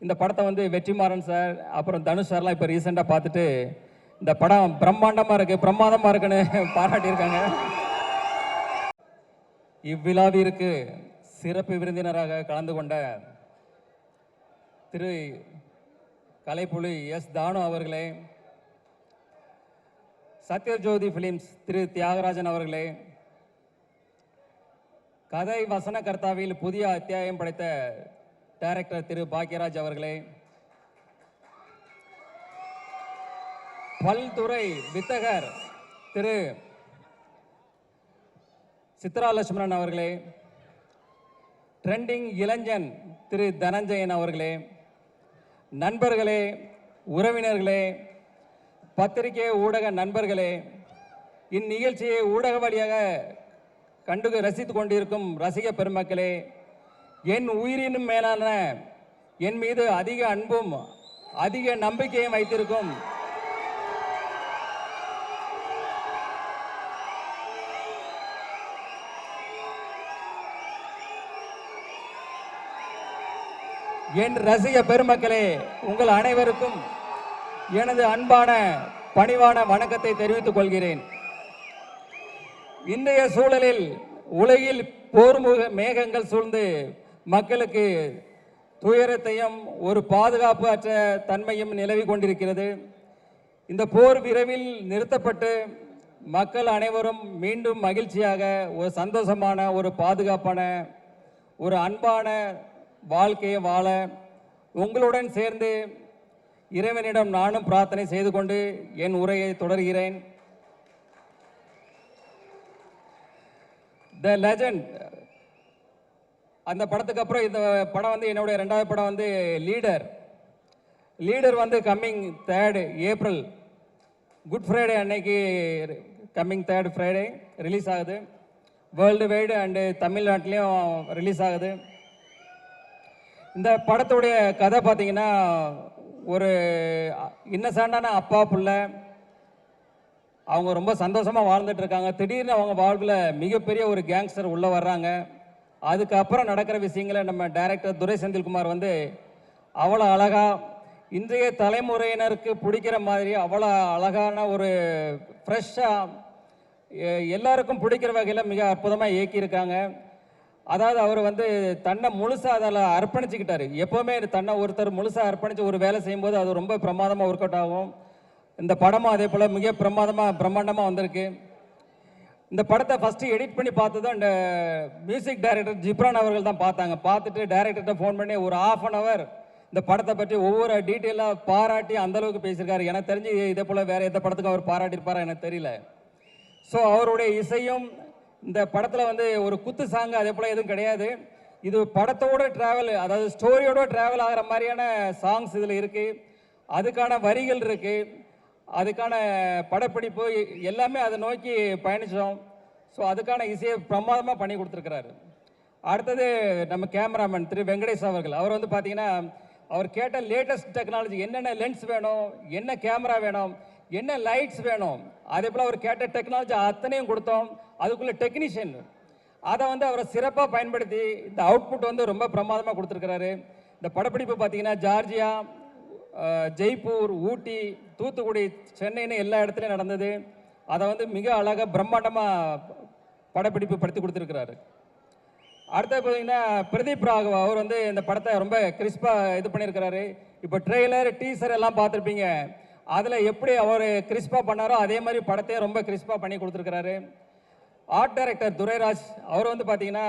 இந்த படத்தை வந்து வெற்றிமாறன் சார் அப்புறம் தனுஷ் சார்லாம் இப்போ ரீசெண்டாக பார்த்துட்டு இந்த படம் பிரம்மாண்டமாக இருக்குது பிரமாதமாக இருக்குன்னு பாராட்டியிருக்காங்க. இவ்விழாவிற்கு சிறப்பு விருந்தினராக கலந்து கொண்ட திரு கலைப்புலி எஸ் தானு அவர்களே, சத்யஜோதி ஃபிலிம்ஸ் திரு தியாகராஜன் அவர்களே, கதை வசனகர்த்தாவில் புதிய அத்தியாயம் படைத்த டைரக்டர் திரு பாக்யராஜ் அவர்களே, பல்துறை வித்தகர் திரு சித்ரா லட்சுமணன் அவர்களே, ட்ரெண்டிங் இளைஞன் திரு தனஞ்சயன் அவர்களே, நண்பர்களே, உறவினர்களே, பத்திரிகை ஊடக நண்பர்களே, இந்நிகழ்ச்சியை ஊடக வழியாக கண்டு ரசித்து கொண்டிருக்கும் ரசிக பெருமக்களே, என் உயிரினும் மேலான என் மீது அதிக அன்பும் அதிக நம்பிக்கையும் வைத்திருக்கும் என் ரசிக பெருமக்களே, உங்கள் அனைவருக்கும் எனது அன்பான பணிவான வணக்கத்தை தெரிவித்துக் கொள்கிறேன். இன்றைய சூழலில் உலகில் போர் மேகங்கள் சூழ்ந்து மக்களுக்கு துயரத்தையும் ஒரு பாதுகாப்பு அற்ற தன்மையும் நிலவி கொண்டிருக்கிறது. இந்த போர் விரைவில் நிறுத்தப்பட்டு மக்கள் அனைவரும் மீண்டும் மகிழ்ச்சியாக ஒரு சந்தோஷமான ஒரு பாதுகாப்பான ஒரு அன்பான வாழ்க்கையை வாழ உங்களுடன் சேர்ந்து இறைவனிடம் நானும் பிரார்த்தனை செய்து கொண்டு என் உரையை தொடர்கிறேன். த லெஜண்ட் அந்த படத்துக்கு அப்புறம் இந்த படம் வந்து என்னுடைய 2வது படம் வந்து லீடர் வந்து coming 3rd April good Friday அன்னைக்கு கம்மிங் 3rd ஃப்ரைடே ரிலீஸ் ஆகுது. வேர்ல்டு வைடு அண்டு தமிழ்நாட்டிலையும் ரிலீஸ் ஆகுது. இந்த படத்துடைய கதை பார்த்தீங்கன்னா ஒரு இன்னசென்டான அப்பா புள்ள, அவங்க ரொம்ப சந்தோஷமாக வாழ்ந்துட்டு இருக்காங்க. திடீர்னு அவங்க வாழ்வில் மிகப்பெரிய ஒரு கேங்ஸ்டர் உள்ளே வர்றாங்க. அதுக்கப்புறம் நடக்கிற விஷயங்களை நம்ம டைரக்டர் துரை செந்தில்குமார் வந்து அவ்வளோ அழகாக இன்றைய தலைமுறையினருக்கு பிடிக்கிற மாதிரி அவ்வளோ அழகான ஒரு ஃப்ரெஷ்ஷாக எல்லாருக்கும் பிடிக்கிற வகையில் மிக அற்புதமாக இயக்கியிருக்காங்க. அதாவது அவர் வந்து தன்னை முழுசாக அதில் அர்ப்பணிச்சுக்கிட்டாரு. எப்போவுமே தன்னை ஒருத்தர் முழுசாக அர்ப்பணித்து ஒரு வேலை செய்யும்போது அது ரொம்ப பிரமாதமாக ஒர்க் அவுட் ஆகும். இந்த படமும் அதே போல் மிக பிரம்மாண்டமாக வந்திருக்கு. இந்த படத்தை ஃபஸ்ட்டு எடிட் பண்ணி பார்த்ததும் இந்த மியூசிக் டைரக்டர் ஜிப்ரான் அவர்கள் தான் பார்த்தாங்க. பார்த்துட்டு டைரக்டர்கிட்ட ஃபோன் பண்ணி ஒரு 1/2 hour இந்த படத்தை பற்றி ஒவ்வொரு டீட்டெயிலாக பாராட்டி அந்தளவுக்கு பேசியிருக்காரு. எனக்கு தெரிஞ்சு இதே போல் வேறு எந்த படத்துக்கும் அவர் பாராட்டியிருப்பாரா எனக்கு தெரியல. ஸோ அவருடைய இசையும் இந்த படத்தில் வந்து ஒரு குத்து சாங்கு அதே போல் எதுவும் கிடையாது. இது படத்தோட ட்ராவல், அதாவது ஸ்டோரியோட ட்ராவல் ஆகிற மாதிரியான சாங்ஸ் இதில் இருக்குது. அதுக்கான வரிகள் இருக்குது, அதுக்கான படப்பிடிப்பு எல்லாமே அதை நோக்கி பயணித்தோம். ஸோ அதுக்கான இசையை பிரமாதமாக பண்ணி கொடுத்துருக்கிறாரு. அடுத்தது நம்ம கேமராமேன் திரு வெங்கடேஷ் அவர்கள். அவர் வந்து பார்த்தீங்கன்னா அவர் கேட்ட லேட்டஸ்ட் டெக்னாலஜி, என்னென்ன லென்ஸ் வேணும், என்ன கேமரா வேணும், என்ன லைட்ஸ் வேணும், அதே போல் அவர் கேட்ட டெக்னாலஜி அத்தனையும் கொடுத்தோம். அதுக்குள்ள டெக்னீஷியன் அதை வந்து அவரை சிறப்பாக பயன்படுத்தி இந்த அவுட்புட் வந்து ரொம்ப பிரமாதமாக கொடுத்துருக்கிறாரு. இந்த படப்பிடிப்பு பார்த்தீங்கன்னா ஜார்ஜியா, ஜெய்ப்பூர், ஊட்டி, தூத்துக்குடி, சென்னைன்னு எல்லா இடத்துலையும் நடந்தது. அதை வந்து மிக அழகாக பிரம்மாண்டமாக படப்பிடிப்பு படுத்தி கொடுத்துருக்கிறாரு. அடுத்தது பார்த்தீங்கன்னா பிரதீப் ராகவ் அவர் வந்து இந்த படத்தை ரொம்ப கிறிஸ்பாக இது பண்ணியிருக்கிறாரு. இப்போ ட்ரெய்லர் டீசர் எல்லாம் பார்த்துருப்பீங்க. அதில் எப்படி அவர் கிறிஸ்பாக பண்ணாரோ அதே மாதிரி படத்தையும் ரொம்ப கிறிஸ்பாக பண்ணி கொடுத்துருக்கிறாரு. ஆர்ட் டைரக்டர் துரைராஜ் அவர் வந்து பார்த்தீங்கன்னா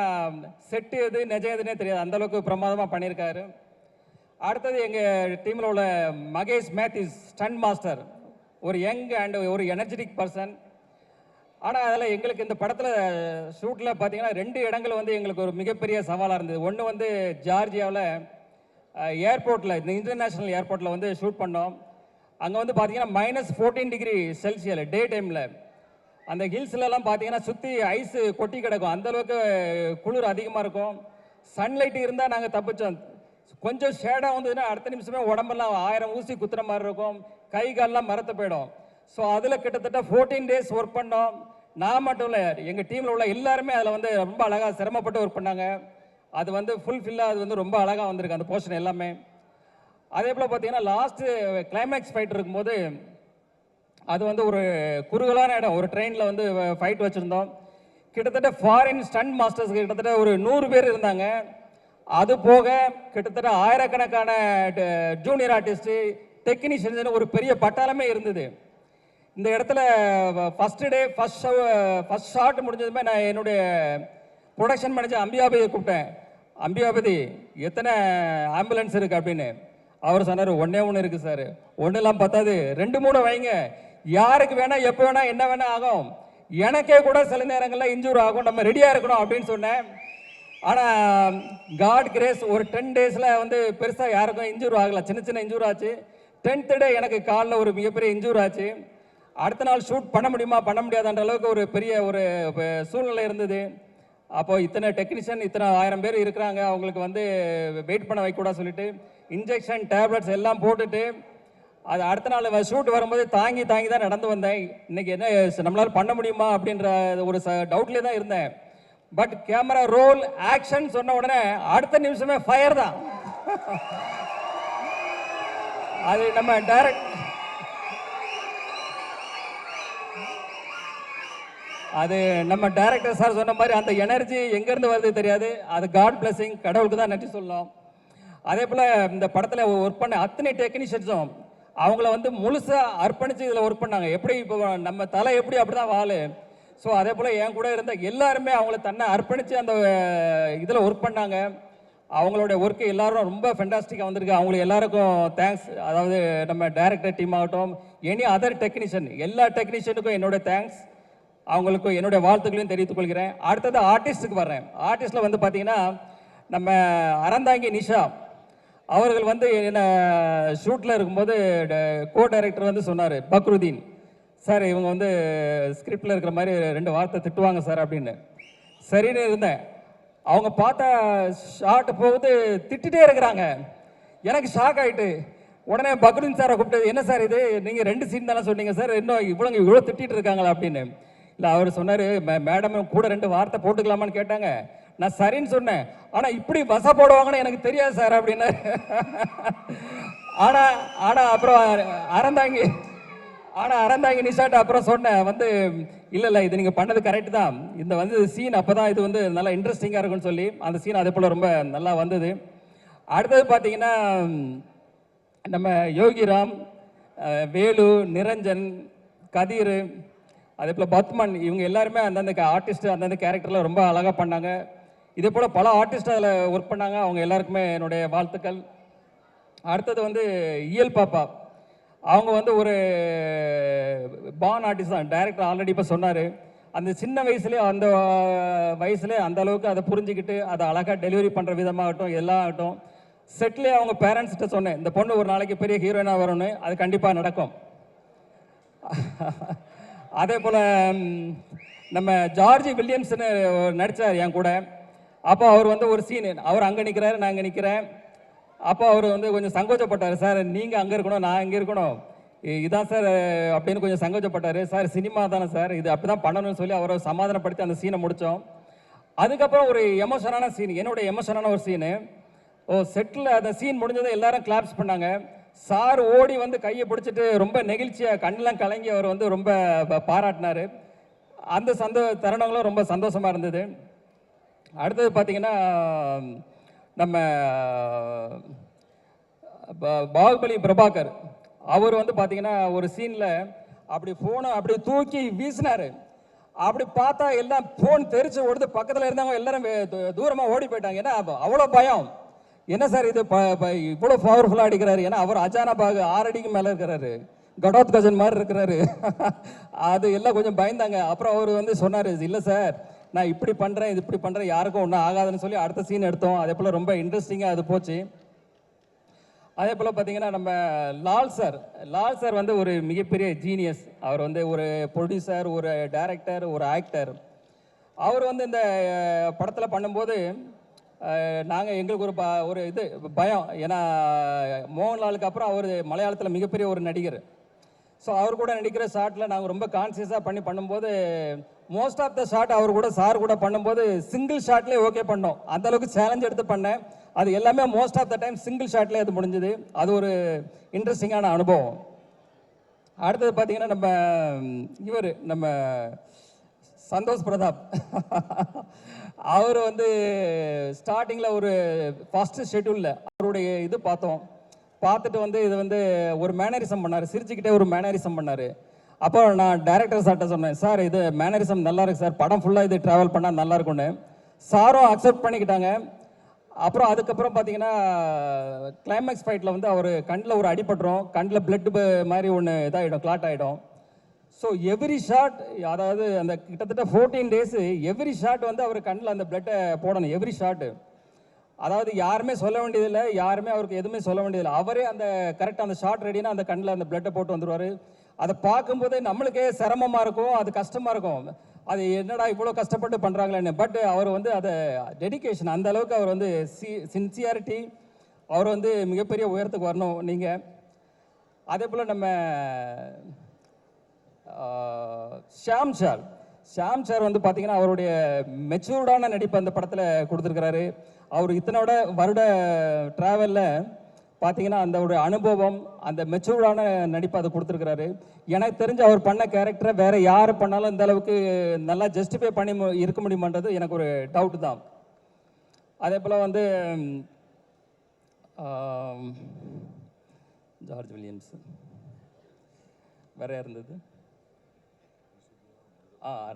செட்டு எது நிஜம் எதுன்னே தெரியாது, அந்தளவுக்கு பிரமாதமாக பண்ணியிருக்காரு. அடுத்தது எங்கள் டீமில் உள்ள மகேஷ் மேத்யூஸ் ஸ்டண்ட் மாஸ்டர், ஒரு யங் அண்ட் ஒரு எனர்ஜெட்டிக் பர்சன். ஆனால் அதில் எங்களுக்கு இந்த படத்தில் ஷூட்டில் பார்த்தீங்கன்னா 2 இடங்கள் வந்து எங்களுக்கு ஒரு மிகப்பெரிய சவாலாக இருந்தது. ஒன்று வந்து ஜார்ஜியாவில் ஏர்போர்ட்டில், இந்த இன்டர்நேஷ்னல் ஏர்போர்ட்டில் வந்து ஷூட் பண்ணோம். அங்கே வந்து பார்த்தீங்கன்னா -14 டிகிரி செல்சியல் டே டைமில். அந்த ஹில்ஸ்லலாம் பார்த்தீங்கன்னா சுற்றி ஐஸு கொட்டி கிடக்கும், அந்தளவுக்கு குளிர் அதிகமாக இருக்கும். சன்லைட் இருந்தால் நாங்கள் தப்பிச்சோம். கொஞ்சம் ஷேடாக வந்ததுன்னா அடுத்த நிமிஷமே உடம்பெல்லாம் 1000 ஊசி குத்துற மாதிரி இருக்கும், கை கால்லாம் மரத்து போயிடும். ஸோ அதில் கிட்டத்தட்ட 14 days ஒர்க் பண்ணோம். நான் மட்டும் இல்லை, எங்கள் டீமில் உள்ள எல்லாருமே அதில் வந்து ரொம்ப அழகாக சிரமப்பட்டு ஒர்க் பண்ணாங்க. அது வந்து ஃபுல்ஃபில்லாக அது வந்து ரொம்ப அழகாக வந்திருக்கு அந்த போர்ஷன் எல்லாமே. அதே போல் பார்த்தீங்கன்னா லாஸ்ட்டு கிளைமேக்ஸ் ஃபைட் இருக்கும்போது அது வந்து ஒரு குறுகலான இடம், ஒரு ட்ரெயினில் வந்து ஃபைட் வச்சுருந்தோம். கிட்டத்தட்ட ஃபாரின் ஸ்டண்ட் மாஸ்டர்ஸ்க்கு கிட்டத்தட்ட ஒரு 100 பேர் இருந்தாங்க. அது போக கிட்டத்தட்ட ஆயிரக்கணக்கான ஜூனியர் ஆர்டிஸ்ட்டு, டெக்னீஷியன்ஸ், ஒரு பெரிய பட்டாளமே இருந்தது. இந்த இடத்துல ஃபஸ்ட்டு டே ஃபஸ்ட் ஷாட் முடிஞ்சதுமே நான் என்னுடைய ப்ரொடக்ஷன் மேனேஜர் அம்பியாபதியை கூப்பிட்டேன். அம்பியாபதி, எத்தனை ஆம்புலன்ஸ் இருக்குது அப்படின்னு. அவர் சொன்னார், ஒன்றே ஒன்று இருக்குது சார். ஒன்றுலாம் பத்தாது, 2-3 வைங்க. யாருக்கு வேணால் எப்போ வேணால் என்ன வேணால் ஆகும். எனக்கே கூட சில நேரங்களில் இன்ஜூர் ஆகும், நம்ம ரெடியாக இருக்கணும் அப்படின்னு சொன்னேன். ஆனால் காட் கிரேஸ், ஒரு 10 டேஸில் வந்து பெருசாக யாருக்கும் இன்ஜூர் ஆகலை. சின்ன சின்ன இன்ஜூர் ஆச்சு. 10th டே எனக்கு காலில் ஒரு மிகப்பெரிய இன்ஜூர் ஆச்சு. அடுத்த நாள் ஷூட் பண்ண முடியுமா பண்ண முடியாதுன்ற அளவுக்கு ஒரு பெரிய ஒரு சூழ்நிலை இருந்தது. அப்போது இத்தனை டெக்னீஷியன், இத்தனை 1000 பேர் இருக்கிறாங்க, அவங்களுக்கு வந்து வெயிட் பண்ண வைக்கூடாது சொல்லிட்டு இன்ஜெக்ஷன் டேப்லெட்ஸ் எல்லாம் போட்டுட்டு அது அடுத்த நாள் ஷூட் வரும்போது தாங்கி தான் நடந்து வந்தேன். இன்னைக்கு என்ன நம்மளால பண்ண முடியுமா அப்படின்ற ஒரு டவுட்லேயே தான் இருந்தேன். பட் கேமரா ரோல் ஆக்ஷன் சொன்ன உடனே அடுத்த நிமிஷமே ஃபயர் தான். அது நம்ம டைரக்டர் சார் சொன்ன மாதிரி அந்த எனர்ஜி எங்கேருந்து வருது தெரியாது. அது காட் பிளஸிங், கடவுளுக்கு தான் நன்றி சொல்லலாம். அதே போல் இந்த படத்தில் ஒர்க் பண்ண அத்தனை டெக்னீஷியன்ஸும் அவங்கள வந்து முழுசாக அர்ப்பணித்து இதில் ஒர்க் பண்ணாங்க. எப்படி இப்போ நம்ம தலை எப்படி அப்படி தான் வாழு. ஸோ அதே போல் என் கூட இருந்த எல்லாருமே அவங்கள தன்னை அர்ப்பணித்து அந்த இதில் ஒர்க் பண்ணாங்க. அவங்களோட ஒர்க்கு எல்லாரும் ரொம்ப ஃபென்டாஸ்டிக்காக வந்திருக்கு. அவங்களுக்கு எல்லாருக்கும் தேங்க்ஸ். அதாவது நம்ம டைரக்டர் டீம் ஆகட்டும், எனி அதர் டெக்னீஷியன், எல்லா டெக்னீஷியனுக்கும் என்னோட தேங்க்ஸ். அவங்களுக்கும் என்னுடைய வாழ்த்துக்களையும் தெரிவித்துக் கொள்கிறேன். அடுத்தது ஆர்டிஸ்ட்டுக்கு வர்றேன். ஆர்டிஸ்டில் வந்து பார்த்தீங்கன்னா நம்ம அறந்தாங்கி நிஷா அவர்கள் வந்து என்ன ஷூட்டில் இருக்கும்போது கோ டைரக்டர் வந்து சொன்னார், பக்ருதீன் சார் இவங்க வந்து ஸ்கிரிப்டில் இருக்கிற மாதிரி 2 வார்த்தை திட்டுவாங்க சார் அப்படின்னு. சரின்னு இருந்தேன். அவங்க பார்த்தா ஷார்ட் போகுது, திட்டிகிட்டே இருக்கிறாங்க. எனக்கு ஷாக் ஆகிட்டு உடனே பக்ருதீன் சாரை கூப்பிட்டு, என்ன சார் இது, நீங்கள் 2 சீன் தானே சொன்னீங்க சார், இன்னும் இவ்வளோ திட்டிகிட்டு இருக்காங்களா அப்படின்னு. இல்லை அவர் சொன்னார், மேடம் கூட 2 வார்த்தை போட்டுக்கலாமான்னு கேட்டாங்க. நான் சரின்னு சொன்னேன். ஆனால் இப்படி வச போடுவாங்கன்னு எனக்கு தெரியாது சார் அப்படின்னு. ஆனால் அப்புறம் அறந்தாங்கி நிஷாட்ட அப்புறம் சொன்னேன் வந்து, இல்லை இது நீங்கள் பண்ணது கரெக்டு தான், இந்த வந்து சீன் அப்போ தான் இது வந்து நல்லா இன்ட்ரெஸ்டிங்காக இருக்குன்னு சொல்லி அந்த சீன் அதே போல் ரொம்ப நல்லா வந்தது. அடுத்தது பார்த்தீங்கன்னா நம்ம யோகிராம், வேலு, நிரஞ்சன், கதிர், அதே போல் பத்மன், இவங்க எல்லாருமே அந்தந்த ஆர்டிஸ்ட்டு அந்தந்த கேரக்டரில் ரொம்ப அழகாக பண்ணாங்க. இதே போல் பல ஆர்டிஸ்ட் அதில் ஒர்க் பண்ணாங்க. அவங்க எல்லாருக்குமே என்னுடைய வாழ்த்துக்கள். அடுத்தது வந்து இயல் பாப்பா, அவங்க வந்து ஒரு பான் ஆர்டிஸ்ட் தான். டைரக்டர் ஆல்ரெடி இப்போ சொன்னார், அந்த சின்ன வயசுலேயே அந்த அளவுக்கு அதை புரிஞ்சுக்கிட்டு அதை அழகாக டெலிவரி பண்ணுற விதமாகட்டும் எல்லாம் ஆகட்டும். செட்லேயே அவங்க பேரண்ட்ஸ்கிட்ட சொன்னேன், இந்த பொண்ணு ஒரு நாளைக்கு பெரிய ஹீரோயினாக வரும்னு. அது கண்டிப்பாக நடக்கும். அதே போல் நம்ம ஜார்ஜி வில்லியம்ஸ்னு நடித்தார் என் கூட. அப்போ அவர் வந்து ஒரு சீனு, அவர் அங்கே நிற்கிறாரு, நான் இங்கே நிற்கிறேன். அப்போ அவர் வந்து கொஞ்சம் சங்கோச்சப்பட்டார், சார் நீங்கள் அங்கே இருக்கணும் நான் இங்கே இருக்கணும், இதான் சார் அப்படின்னு கொஞ்சம் சங்கோச்சப்பட்டார். சார் சினிமா தானே சார், இது அப்படி தான் பண்ணணும்னு சொல்லி அவரை சமாதானப்படுத்தி அந்த சீனை முடித்தோம். அதுக்கப்புறம் ஒரு எமோஷனான சீன், என்னோட எமோஷனான ஒரு சீனு. செட்டில் அந்த சீன் முடிஞ்சதை எல்லாரும் கிளாப்ஸ் பண்ணாங்க. சார் ஓடி வந்து கையை பிடிச்சிட்டு ரொம்ப நெகிழ்ச்சியாக கண்ணெலாம் கலங்கி அவர் வந்து ரொம்ப பாராட்டினார். அந்த தருணங்களும் ரொம்ப சந்தோஷமாக இருந்தது. அடுத்தது பார்த்தீங்கன்னா நம்ம பாகுபலி பிரபாகர், அவர் வந்து பார்த்தீங்கன்னா ஒரு சீனில் அப்படி ஃபோனை அப்படி தூக்கி வீசினார். அப்படி பார்த்தா எல்லாம் ஃபோன் தெரிச்சு ஓடுது. பக்கத்தில் இருந்தவங்க எல்லாரும் தூரமாக ஓடி போயிட்டாங்க. ஏன்னா அவ்வளோ பயம். என்ன சார் இது இவ்வளோ பவர்ஃபுல்லாக அடிக்கிறாரு. ஏன்னா அவர் அஜானபாகு 6 அடிக்கு மேலே இருக்கிறாரு, கடோத் கஜன் மாதிரி இருக்கிறாரு. அது எல்லாம் கொஞ்சம் பயந்தாங்க. அப்புறம் அவர் வந்து சொன்னார், இல்லை சார் நான் இப்படி பண்ணுறேன் இது இப்படி பண்ணுறேன், யாருக்கும் ஒன்றும் ஆகாதுன்னு சொல்லி அடுத்த சீன் எடுத்தோம். அதே போல் ரொம்ப இன்ட்ரெஸ்டிங்காக அது போச்சு. அதே போல் பார்த்தீங்கன்னா நம்ம லால் சார் வந்து ஒரு மிகப்பெரிய ஜீனியஸ். அவர் வந்து ஒரு ப்ரொடியூசர், ஒரு டைரக்டர், ஒரு ஆக்டர். அவர் வந்து இந்த படத்தில் பண்ணும்போது நாங்கள் எங்களுக்கு ஒரு பயம். ஏன்னா மோகன்லாலுக்கு அப்புறம் அவர் மலையாளத்தில் மிகப்பெரிய ஒரு நடிகர். ஸோ அவர் கூட நடிக்கிற ஷாட்டில் நாங்கள் ரொம்ப கான்சியஸாக பண்ணும்போது மோஸ்ட் ஆஃப் த ஷாட் அவர் கூட சார் கூட பண்ணும்போது சிங்கிள் ஷாட்லேயே ஓகே பண்ணோம். அந்தளவுக்கு சேலஞ்ச் எடுத்து பண்ணேன். அது எல்லாமே most of the time single ஷாட்லேயே அது முடிஞ்சுது. அது ஒரு இன்ட்ரெஸ்டிங்கான அனுபவம். அடுத்தது பார்த்தீங்கன்னா நம்ம சந்தோஷ் பிரதாப் அவர் வந்து ஸ்டார்டிங்கில் ஒரு ஃபஸ்ட்டு ஷெட்யூலில் அவருடைய இது பார்த்துட்டு வந்து இது வந்து ஒரு மேனரிசம் பண்ணார், சிரிச்சுக்கிட்டே ஒரு மேனரிசம் பண்ணார். அப்போ நான் டைரக்டர் சார்கிட்ட சொன்னேன், சார் இது மேனரிசம் நல்லா இருக்கு சார், படம் ஃபுல்லாக இது ட்ராவல் பண்ணால் நல்லா இருக்கும்னு. சாரும் அக்செப்ட் பண்ணிக்கிட்டாங்க. அப்புறம் அதுக்கப்புறம் பார்த்தீங்கன்னா கிளைமேக்ஸ் ஃபைட்டில் வந்து அவர் கண்ணில் ஒரு அடிபட்டுரும், கண்ணில் பிளட் மாதிரி ஒன்று இதாகிடும், கிளாட் ஆகிடும். ஸோ எவ்ரி ஷாட், அதாவது அந்த கிட்டத்தட்ட 14 days எவ்ரி ஷாட் வந்து அவர் கண்ணில் அந்த பிளட்டை போடணும், எவ்ரி ஷாட்டு. அதாவது யாருமே சொல்ல வேண்டியதில்லை, யாருமே அவருக்கு எதுவுமே சொல்ல வேண்டியதில்லை. அவரே அந்த கரெக்டாக அந்த ஷாட் ரெடினா அந்த கண்ணில் அந்த பிளட்டை போட்டு வந்துடுவார். அதை பார்க்கும்போதே நம்மளுக்கே சிரமமாக இருக்கும், அது கஷ்டமாக இருக்கும். அது என்னடா இவ்வளோ கஷ்டப்பட்டு பண்ணுறாங்களேன்னு. பட் அவர் வந்து அதை டெடிக்கேஷன், அந்த அளவுக்கு அவர் வந்து சின்சியாரிட்டி, அவர் வந்து மிகப்பெரிய உயரத்துக்கு வரணும் நீங்கள். அதே போல் நம்ம ஷாம் சார் வந்து பார்த்தீங்கன்னா அவருடைய மெச்சூர்டான நடிப்பு அந்த படத்தில் கொடுத்துருக்கிறாரு. அவர் இத்தனோட வருட ட்ராவலில் பார்த்தீங்கன்னா அந்த ஒரு அனுபவம், அந்த மெச்சூர்டான நடிப்பு அதை கொடுத்துருக்கிறாரு. எனக்கு தெரிஞ்சு அவர் பண்ண கேரக்டரை வேறு யார் பண்ணாலும் இந்த அளவுக்கு நல்லா ஜஸ்டிஃபை பண்ணி இருக்க முடியுமான்றது எனக்கு ஒரு டவுட் தான். அதே போல் வந்து ஜார்ஜ் வில்லியம்ஸ் வேற இருந்தது.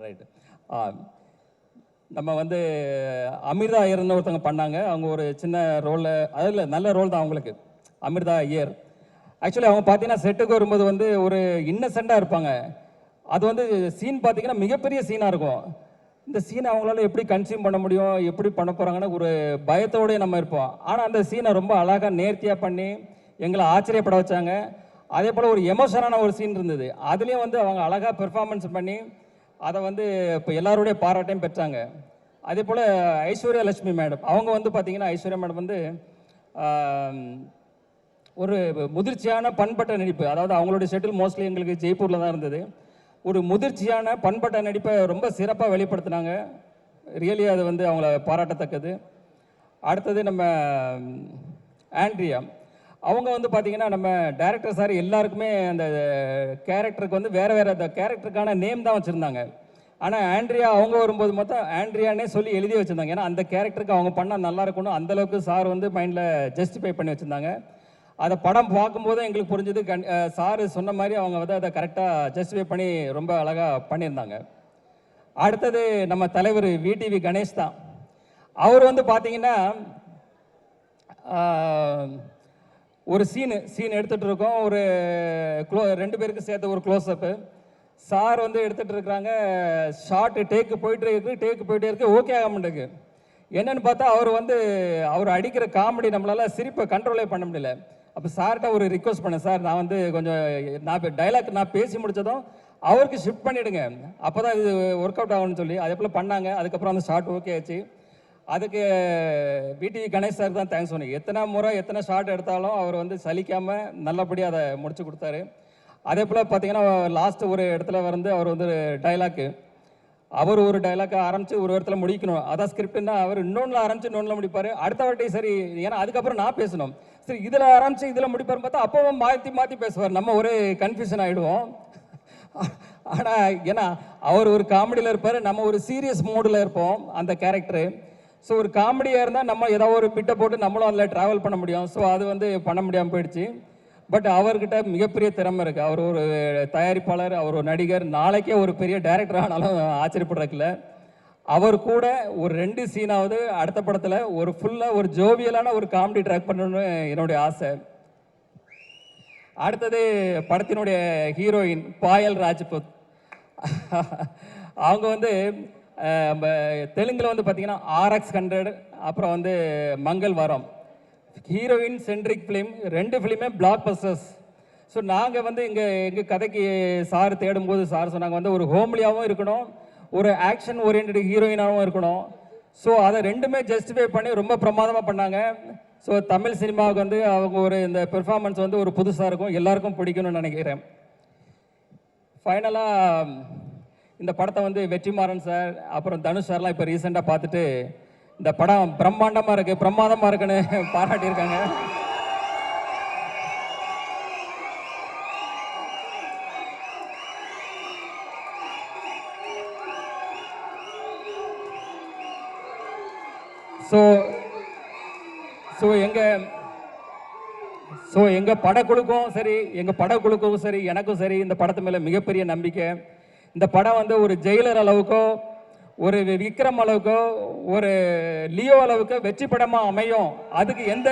ரைட்டு. நம்ம வந்து அமிர்தா ஐயர்னு ஒருத்தவங்க பண்ணாங்க. அவங்க ஒரு சின்ன ரோலில், அதில் நல்ல ரோல் தான் அவங்களுக்கு, அமிர்தா ஐயர். ஆக்சுவலி அவங்க பார்த்தீங்கன்னா செட்டுக்கு வரும்போது வந்து ஒரு இன்னசென்ட்டாக இருப்பாங்க. அது வந்து சீன் பார்த்தீங்கன்னா மிகப்பெரிய சீனாக இருக்கும். இந்த சீனை அவங்களால எப்படி கன்சியூம் பண்ண முடியும், எப்படி பண்ண போகிறாங்கன்னு ஒரு பயத்தோடய நம்ம இருப்போம். ஆனால் அந்த சீனை ரொம்ப அழகாக நேர்த்தியாக பண்ணி எங்களை ஆச்சரியப்பட வச்சாங்க. அதே போல் ஒரு எமோஷனான ஒரு சீன் இருந்தது, அதுலேயும் வந்து அவங்க அழகாக பெர்ஃபார்மன்ஸ் பண்ணி அதை வந்து இப்போ எல்லாருடைய பாராட்டையும் பெற்றாங்க. அதே போல் ஐஸ்வர்யா லட்சுமி மேடம், அவங்க வந்து பார்த்திங்கன்னா ஐஸ்வர்யா மேடம் வந்து ஒரு முதிர்ச்சியான பண்பட்ட நடிப்பு, அதாவது அவங்களுடைய ஷெட்டில் மோஸ்ட்லி எங்களுக்கு ஜெய்ப்பூரில் தான் இருந்தது. ஒரு முதிர்ச்சியான பண்பட்ட நடிப்பை ரொம்ப சிறப்பாக வெளிப்படுத்தினாங்க. ரியலி அது வந்து அவங்கள பாராட்டத்தக்கது. அடுத்தது நம்ம ஆண்ட்ரியா, அவங்க வந்து பார்த்திங்கன்னா நம்ம டைரக்டர் சார் எல்லாருக்குமே அந்த கேரக்டருக்கு வந்து வேறு அந்த கேரக்டருக்கான நேம் தான் வச்சுருந்தாங்க. ஆனால் ஆண்ட்ரியா அவங்க வரும்போது மொத்தம் ஆண்ட்ரியானே சொல்லி எழுதி வச்சுருந்தாங்க. ஏன்னா அந்த கேரக்டருக்கு அவங்க பண்ணால் நல்லா இருக்கணும், அந்தளவுக்கு சார் வந்து மைண்டில் ஜஸ்டிஃபை பண்ணி வச்சுருந்தாங்க. அதை படம் பார்க்கும்போது எங்களுக்கு புரிஞ்சது, சார் சொன்ன மாதிரி அவங்க வந்து அதை கரெக்டாக ஜஸ்டிஃபை பண்ணி ரொம்ப அழகாக பண்ணியிருந்தாங்க. அடுத்தது நம்ம தலைவர் விடிவி கணேஷ் தான். அவர் வந்து பார்த்திங்கன்னா ஒரு சீன் எடுத்துகிட்டு இருக்கோம், ஒரு 2 பேருக்கு சேர்த்து ஒரு க்ளோஸ்அப்பு. சார் வந்து எடுத்துகிட்டு இருக்கிறாங்க, ஷார்ட்டு டேக்கு போயிட்டே இருக்கு, ஓகே ஆக மாட்டேங்குது. என்னன்னு பார்த்தா அவர் அடிக்கிற காமெடி நம்மளால சிரிப்பை கண்ட்ரோலே பண்ண முடியல. அப்போ சார்கிட்ட ஒரு ரிக்வஸ்ட் பண்ணேன், சார் நான் வந்து கொஞ்சம் டைலாக் நான் பேசி முடித்ததும் அவருக்கு ஷிஃப்ட் பண்ணிவிடுங்க, அப்போ தான் இது ஒர்க் அவுட் ஆகும்னு சொல்லி அதே போல் பண்ணாங்க. அதுக்கப்புறம் அந்த ஷார்ட் ஓகே ஆச்சு. அதுக்கு விடிவி கணேஷ் சார் தான் தேங்க்ஸ் சொன்னேன். எத்தனை ஷார்ட் எடுத்தாலும் அவர் வந்து சலிக்காமல் நல்லபடியாக அதை முடிச்சு கொடுத்தாரு. அதே போல் பார்த்தீங்கன்னா லாஸ்ட்டு ஒரு இடத்துல வந்து அவர் வந்து டைலாக்கு, அவர் ஒரு டைலாக்கை ஆரம்பித்து ஒரு இடத்துல முடிக்கணும், அதான் ஸ்கிரிப்டுன்னா அவர் இன்னொன்றில் ஆரம்பித்து இன்னொன்றில் முடிப்பார். அடுத்த வாட்டி சரி, ஏன்னா அதுக்கப்புறம் நான் பேசணும், சரி இதில் ஆரம்பித்து இதில் முடிப்பார்னு பார்த்தா அப்போவும் மாற்றி பேசுவார், நம்ம ஒரு கன்ஃபியூஷன் ஆகிடுவோம். ஆனால் ஏன்னா அவர் ஒரு காமெடியில் இருப்பார், நம்ம ஒரு சீரியஸ் மோடில் இருப்போம் அந்த கேரக்டரு. ஸோ ஒரு காமெடியாக இருந்தால் நம்ம ஏதாவது ஒரு பிட்டை போட்டு நம்மளும் அதில் ட்ராவல் பண்ண முடியும். ஸோ அது வந்து பண்ண முடியாமல் போயிடுச்சு. பட் அவர்கிட்ட மிகப்பெரிய திறமை இருக்குது. அவர் ஒரு தயாரிப்பாளர், அவர் ஒரு நடிகர், நாளைக்கே ஒரு பெரிய டைரக்டர் ஆனாலும் ஆச்சரியப்படுறதுல. அவர் கூட ஒரு 2 சீனாவது அடுத்த படத்தில் ஒரு ஃபுல்லாக ஒரு ஜோவியலான ஒரு காமெடி ட்ராக் பண்ணணும்னு என்னுடைய ஆசை. அடுத்தது படத்தினுடைய ஹீரோயின் பாயல் ராஜ்புத். அவங்க வந்து தெலுங்கில் வந்து பார்த்தீங்கன்னா RX100, அப்புறம் வந்து Mangalavaaram, heroine centric film, 2 ஃபிலிமே பிளாக் பஸ்டர்ஸ். ஸோ நாங்கள் வந்து எங்கள் கதைக்கு சார் தேடும்போது சார் சொன்னாங்க வந்து ஒரு ஹோம்லியாகவும் இருக்கணும், ஒரு ஆக்ஷன் ஓரியன்ட் ஹீரோயினாகவும் இருக்கணும். ஸோ அதை 2மே ஜஸ்டிஃபை பண்ணி ரொம்ப பிரமாதமாக பண்ணாங்க. ஸோ தமிழ் சினிமாவுக்கு வந்து அவங்க இந்த பெர்ஃபார்மன்ஸ் வந்து ஒரு புதுசாக இருக்கும், எல்லாருக்கும் பிடிக்கும்னு நினைக்கிறேன். ஃபைனலாக இந்த படத்தை வந்து வெற்றிமாறன் சார் அப்புறம் தனுஷ் சார்லாம் இப்போ ரீசெண்டாக பார்த்துட்டு இந்த படம் பிரம்மாண்டமாக இருக்குது, பிரமாதமாக இருக்குன்னு பாராட்டியிருக்காங்க. எங்கள் படக்குழுக்கும் சரி எனக்கும் சரி இந்த படத்து மேலே மிகப்பெரிய நம்பிக்கை. இந்த படம் வந்து ஒரு ஜெயிலர் அளவுக்கோ ஒரு விக்ரம் அளவுக்கோ ஒரு லியோ அளவுக்கோ வெற்றி படமாக அமையும். அதுக்கு எந்த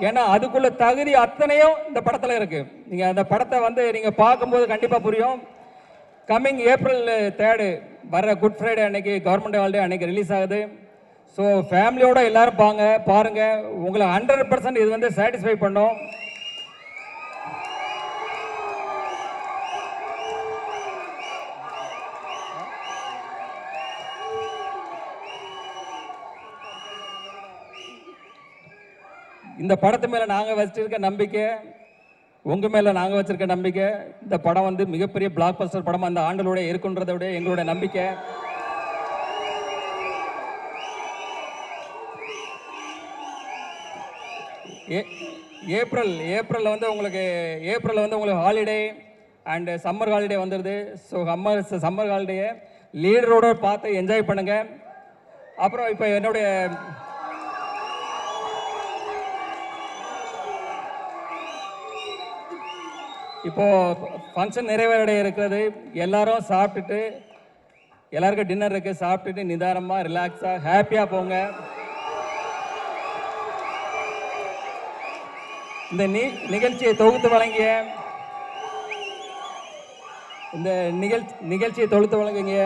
ஏன்னா அதுக்குள்ள தகுதி அத்தனையும் இந்த படத்தில் இருக்கு. நீங்கள் அந்த படத்தை வந்து நீங்கள் பார்க்கும்போது கண்டிப்பாக புரியும். கம்மிங் April 3 வர குட் ஃப்ரைடே அன்னைக்கு, கவர்மெண்ட் ஹாலிடே அன்னைக்கு ரிலீஸ் ஆகுது. ஸோ ஃபேமிலியோட எல்லாரும் பாருங்க. உங்களை 100% இது வந்து சாட்டிஸ்ஃபை பண்ணும். இந்த படத்து மேலே நாங்கள் வச்சிருக்க நம்பிக்கை, உங்கள் மேலே நாங்கள் வச்சிருக்க நம்பிக்கை, இந்த படம் வந்து மிகப்பெரிய பிளாக் பஸ்டர் படம் அந்த ஆண்டலோட இருக்குன்றதை விட எங்களோட நம்பிக்கை. ஏப்ரலில் வந்து உங்களுக்கு ஹாலிடே அண்டு சம்மர் ஹாலிடே வந்துடுது. ஸோ சம்மர் ஹாலிடேயை லீடரோட பார்த்து என்ஜாய் பண்ணுங்கள். அப்புறம் இப்போ என்னுடைய இப்போது ஃபங்க்ஷன் நிறைவேறடைய இருக்கிறது. எல்லாரும் சாப்பிட்டுட்டு, எல்லாருக்கும் டின்னர் இருக்குது, சாப்பிட்டுட்டு நிதானமாக ரிலாக்ஸாக ஹாப்பியாக போங்க. இந்த நிகழ்ச்சியை தொகுத்து வழங்கிய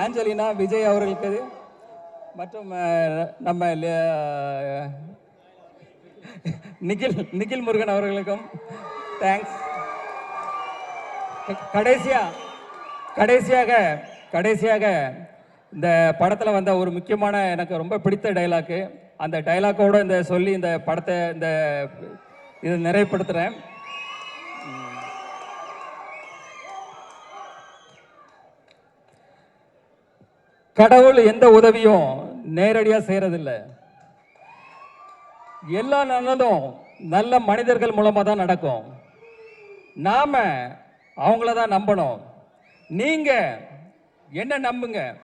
ஆஞ்சலினா விஜய் அவர்களுக்கு மற்றும் நம்ம நிகில் முருகன் அவர்களுக்கும் தேங்க்ஸ். கடைசியாக இந்த படத்தில் வந்த ஒரு முக்கியமான எனக்கு ரொம்ப பிடித்த டைலாக்கு, அந்த டைலாக்கோட இந்த சொல்லி இந்த படத்தை இதை நிறைவுபடுத்துகிறேன். கடவுள் எந்த உதவியும் நேரடியாக செய்யறதில்லை. எல்லா நல்லதும் நல்ல மனிதர்கள் மூலமாக தான் நடக்கும். நாம அவங்கள தான் நம்பணும். நீங்க என்ன நம்புங்க.